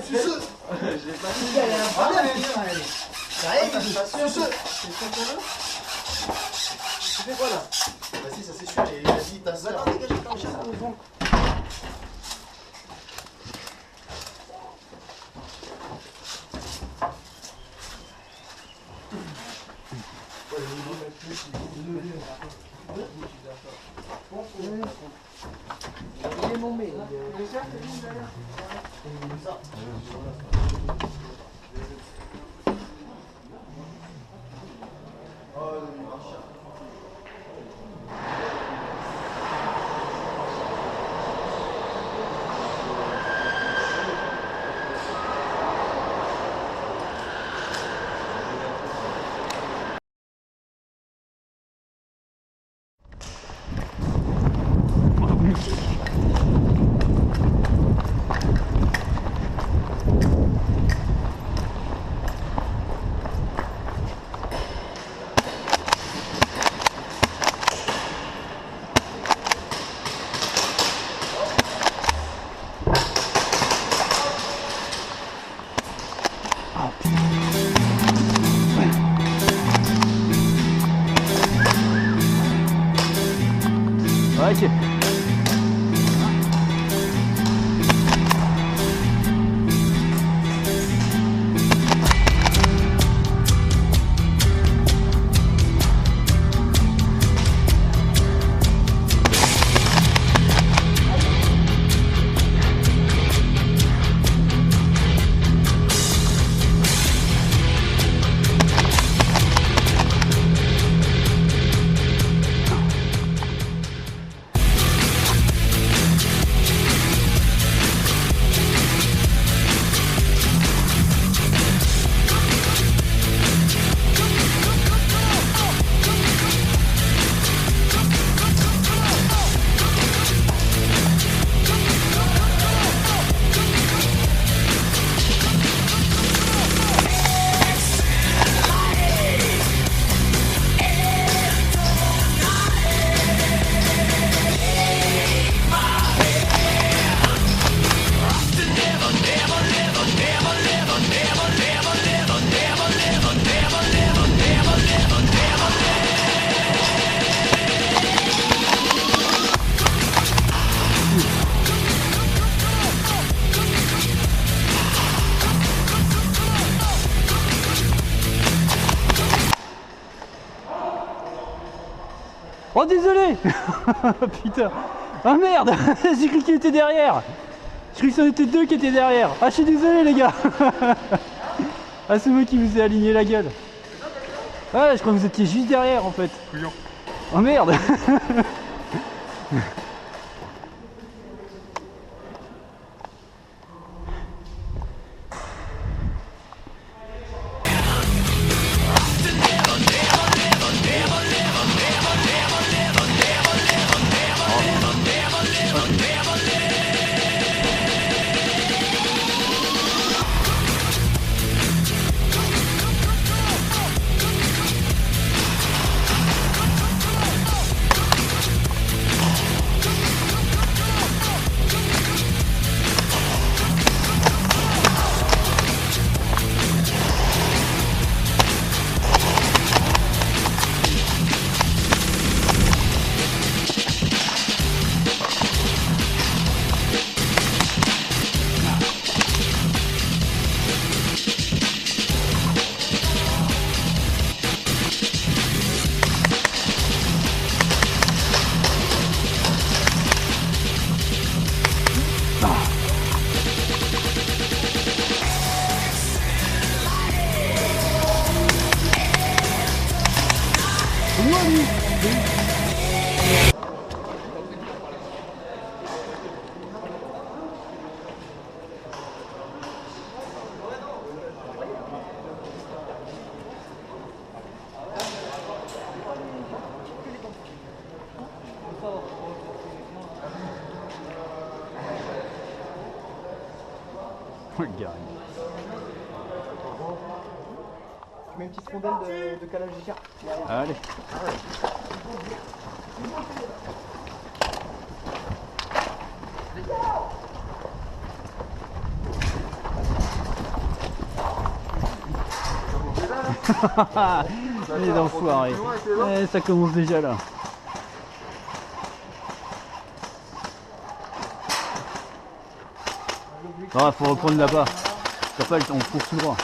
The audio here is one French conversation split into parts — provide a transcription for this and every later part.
Suceux. J'ai pas dit. Elle est un elle. J'arrive, suceux. Tu fais quoi là? Vas-y, ça c'est sûr, et vas-y, ta soeur. Attends, dégage, attends, il est mon mail. Ok. Oh désolé. Putain. Ah merde. J'ai cru qu'il était derrière. J'ai cru que c'en était deux qui étaient derrière. Ah je suis désolé les gars. Ah c'est moi qui vous ai aligné la gueule. Ah je crois que vous étiez juste derrière en fait. Oh merde. Regarde. Tu mets une petite rondelle de calage d'écart. Allez. Les enfoirés. Eh, ça commence déjà là. Ah, faut reprendre là-bas. T'as pas le temps, on court tout droit.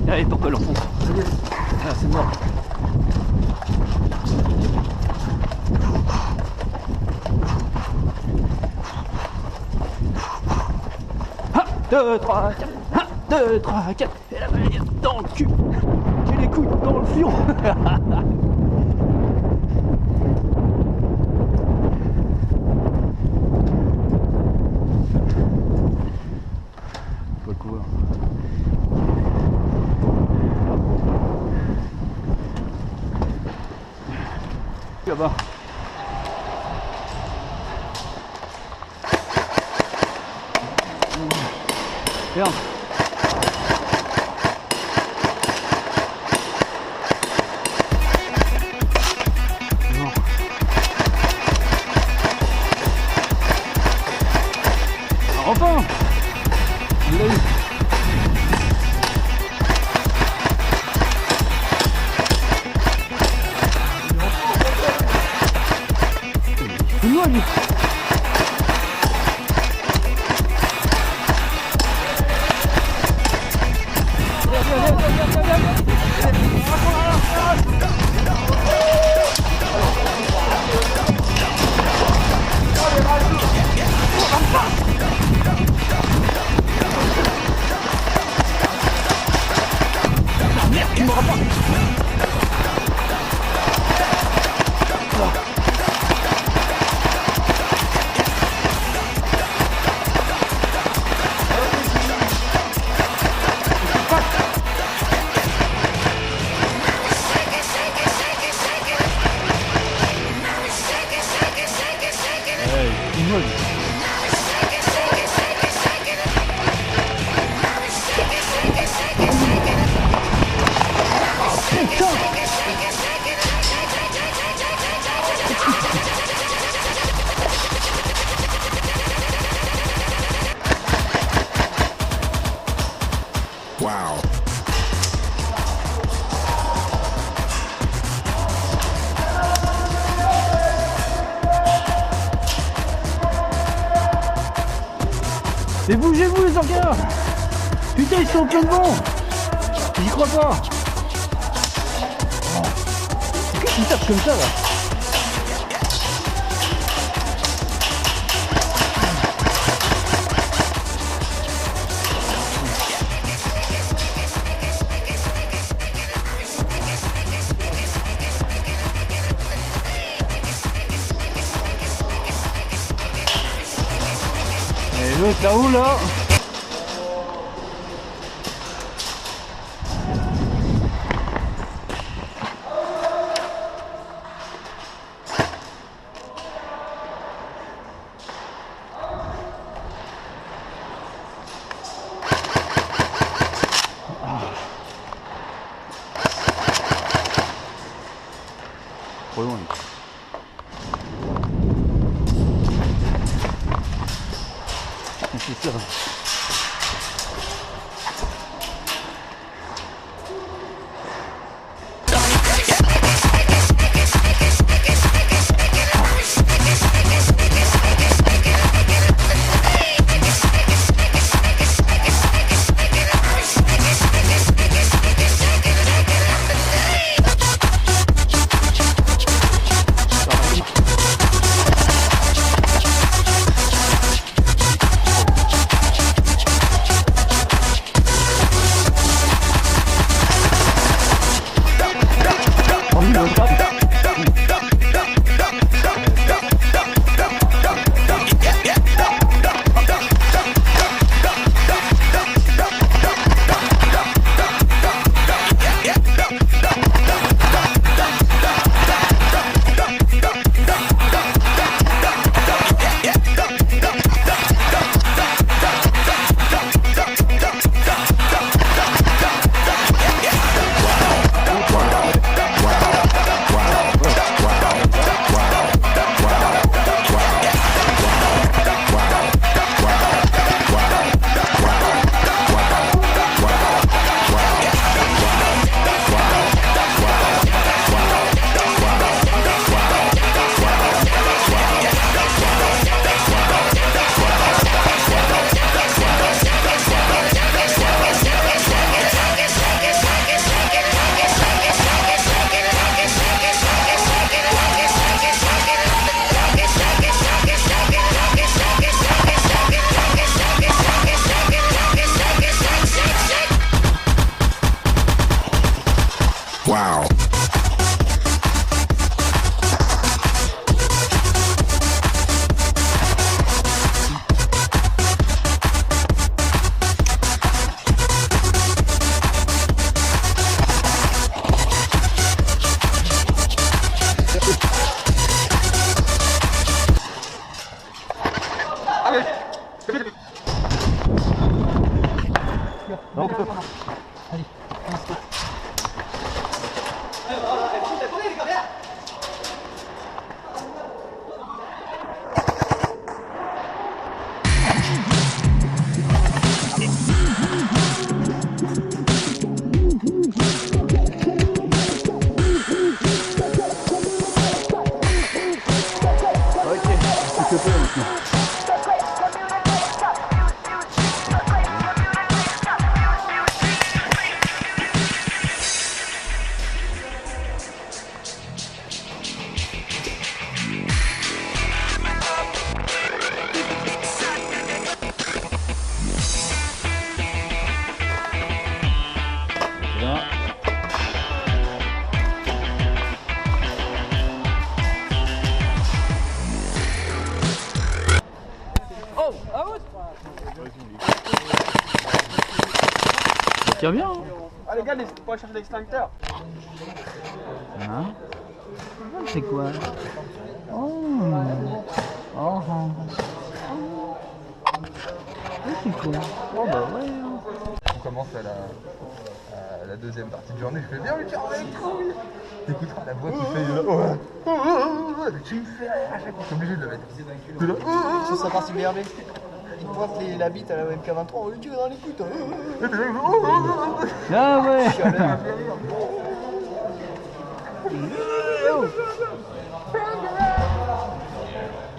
Allez, pourquoi l'enfonce? Ah, c'est mort. Un, 2, 3, 4. 1, 2, 3, 4. Et la balayette dans le cul. Et les couilles dans le fion. Faut le courir. Là-bas. Merde. Non. Enfin, il l'a eu. C'est moi lui. Merde, tu m'auras pas. Wow. Mais bougez-vous les orgas! Putain, ils sont en plein de vent! J'y crois pas! Oh. Pourquoi ils tapent comme ça là? Et l'autre là-haut là? Trop loin. C'est ça. Wow. Tire bien, hein. Ah les gars, on pourrait chercher l'extincteur. Hein? C'est quoi? Oh. Oh. C'est quoi? Oh bah ouais. On commence à la deuxième partie de journée, je fais bien le tir avec trouille. T'écouteras la voix qui fait tu me fais rire à chaque fois, je suis obligé de le mettre. Sur sa partie BRB. Il pointe la bite à la MK23, on lui tire dans les coups. Ah ouais.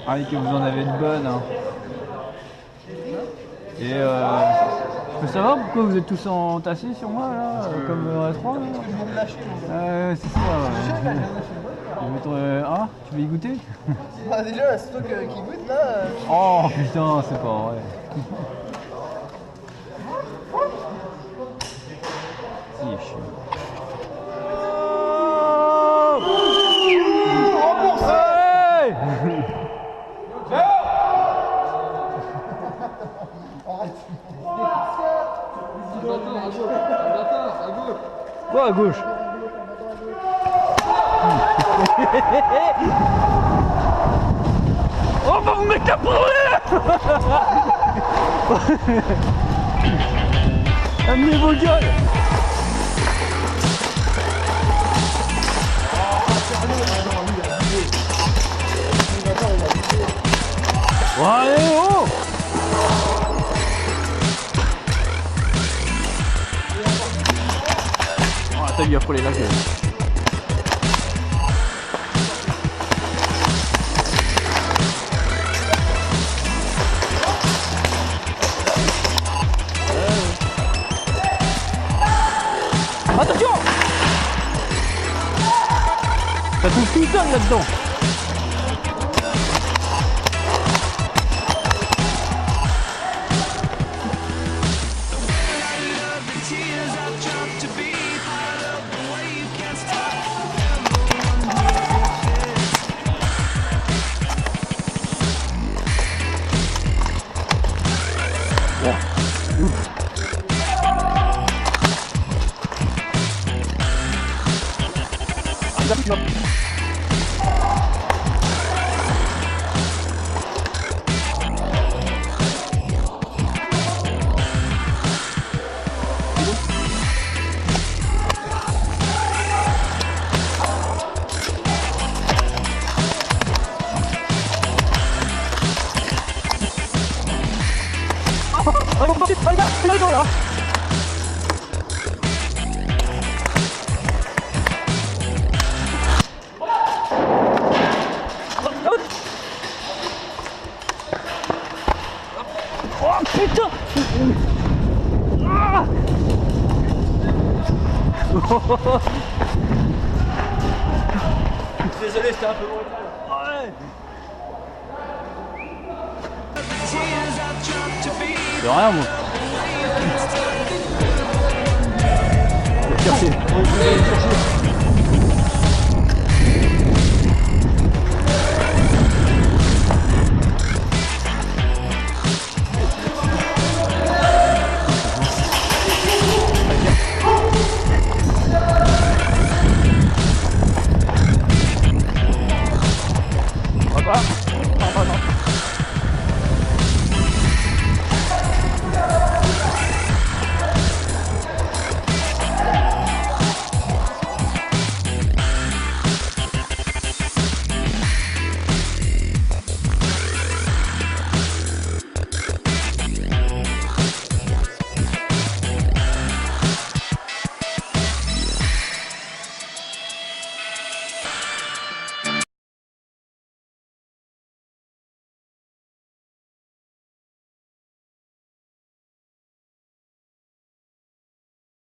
Ah oui, que vous en avez de bonnes, hein. Et je peux savoir pourquoi vous êtes tous entassés sur moi là, comme à 3 là. C'est ça, ouais. Ah, tu veux y goûter? Ah déjà, c'est toi qui goûte là. Oh putain, c'est pas vrai. Si, je suis... Quoi à gauche? Oh bah vous m'éclaperez. Amenez vos gueules. Allez, oh. Oh, t'as lui a frôlé la gueule. Attention! Ça touche tout seul là-dedans. Oh putain! Ah! Désolé, c'était un peu brutal. Ouais. C'est rien moi. Chercher.